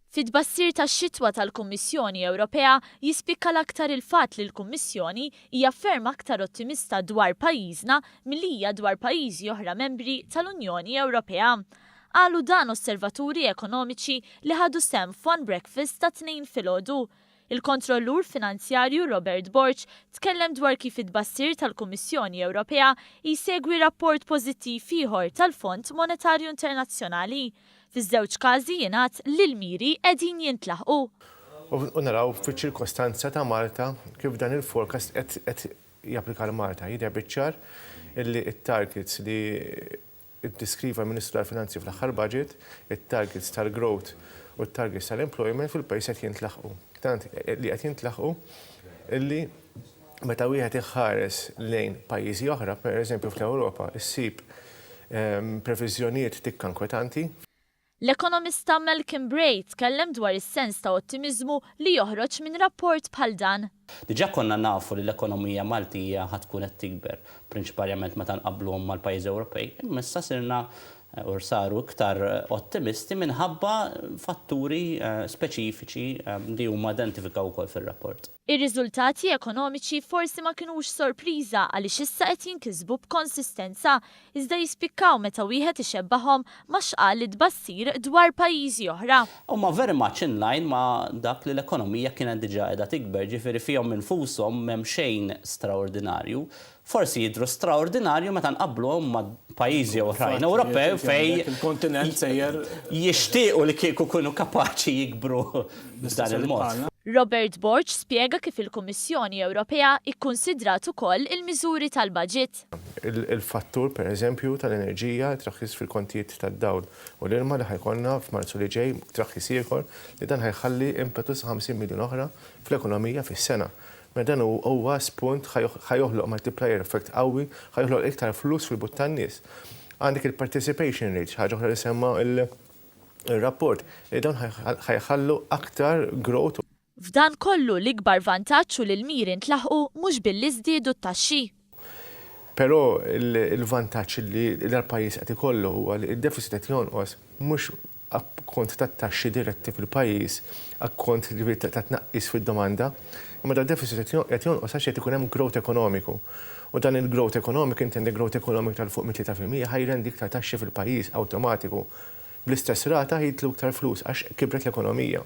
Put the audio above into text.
Fit-tbassir tax-xitwa tal-Kummissjoni Ewropea jispikka l-aktar il-fatt li l-Kummissjoni hija ferm aktar ottimista dwar pajjiżna milli hija dwar pajjiżi oħra membri tal-Unjoni Ewropea. Qalu dan osservaturi ekonomiċi li ħadu sehem f'one breakfast ta' tnejn filgħodu. Il-kontrollur finanzjarju Robert Borch tkellem dwar kif it-tbassir tal-Kummissjoni Ewropea jsegwi rapport pożittiv ieħor tal-Fond Monetarju Internazzjonali. Fiż-żewġ każi jingħad li l-miri qegħdin jintlaħqu. U naraw fiċ-ċirkostanza ta' Malta kif dan il-forecast qed japplika l Malta. Jidher biċ-ċar illi t-targets li ddeskriva l-Ministru tal-Finanzi fl-aħħar budget, it-targets tal-growth u t-targets tal-employment fil-pajjiż qed jintlaħqu. Tant li qed jintlaħqu illi meta wieħed iħares lejn pajjiżi oħra, pereżempju fl-Ewropa, issib previżjonijiet tikka inkwetanti. L-ekonomista tkellem dwar is-sens ta' ottimiżmu li joħroġ minn rapport bħal dan. Diġà konna nafu li l-ekonomija Maltija ħadd tkun qed tikber, prinċipalment meta nqabbluhom mal-pajjiżi Ewropej. Imma issa sirna u saru iktar ottimisti minħabba fatturi speċifiċi li huma identifikaw ukoll fir-rapport. Ir-riżultati ekonomiċi forsi ma kinux sorpriża għaliex issa qed jinkisbu b'konsistenza iżda jispikkaw meta wieħed ixebbahom ma' xqal li tbassir dwar pajjiżi oħra. Huma very much in line ma' dak li l-ekonomija kienet diġà qiegħda tikber, ġifieri fihom infushom m'hemm xejn straordinarju. Forsi jidhru straordinarju meta nqabbluhom ma' pajjiżi oħrajn Ewropej fejn il-kontinent sejjer jixtiequ li kieku kunu kapaċi jikbru b'dan il-mod. Robert Borch spjega kif il-Kummissjoni Ewropea ikkunsidrat ukoll il-miżuri tal-baġit. Il-fattur pereżempju tal-enerġija traħħis fil-kontijiet tad-dawl u l-ilma li ħajkollna f'Marzu li ġej traħħis ieħor li dan ħajħalli impetus 50 miljun oħra fl-ekonomija fis-sena. Dan huwa spunt ħajoħloq multiplier effect qawwi, ħajoħloq iktar flus fil-but tan-nies. Għandek il-participation rate, ħaġa oħra li semma il-rapport, li dawn ħajħallu aktar growth. F'dan kollu l-ikbar vantaġġ u l-miri ntlaħqu mhux billi żdiedu t-taxxi. Però il-vantaġġ li l-pajjiż qed ikollu huwa li d-deficit qed jonqos mhux akkont tat-taxxi diretti fil-pajjiż, akkont ta' tnaqqis fid-domanda, imma da deficit qed jonqos għax qed ikun hemm growth ekonomiku. U dan il-growth ekonomiku intendi growth ekonomiku tal-fuq minn 3% ħajrendi iktar taxxi fil-pajjiż awtomatiku. Bl-istess rata jitlu iktar flus għax kibret l-ekonomija.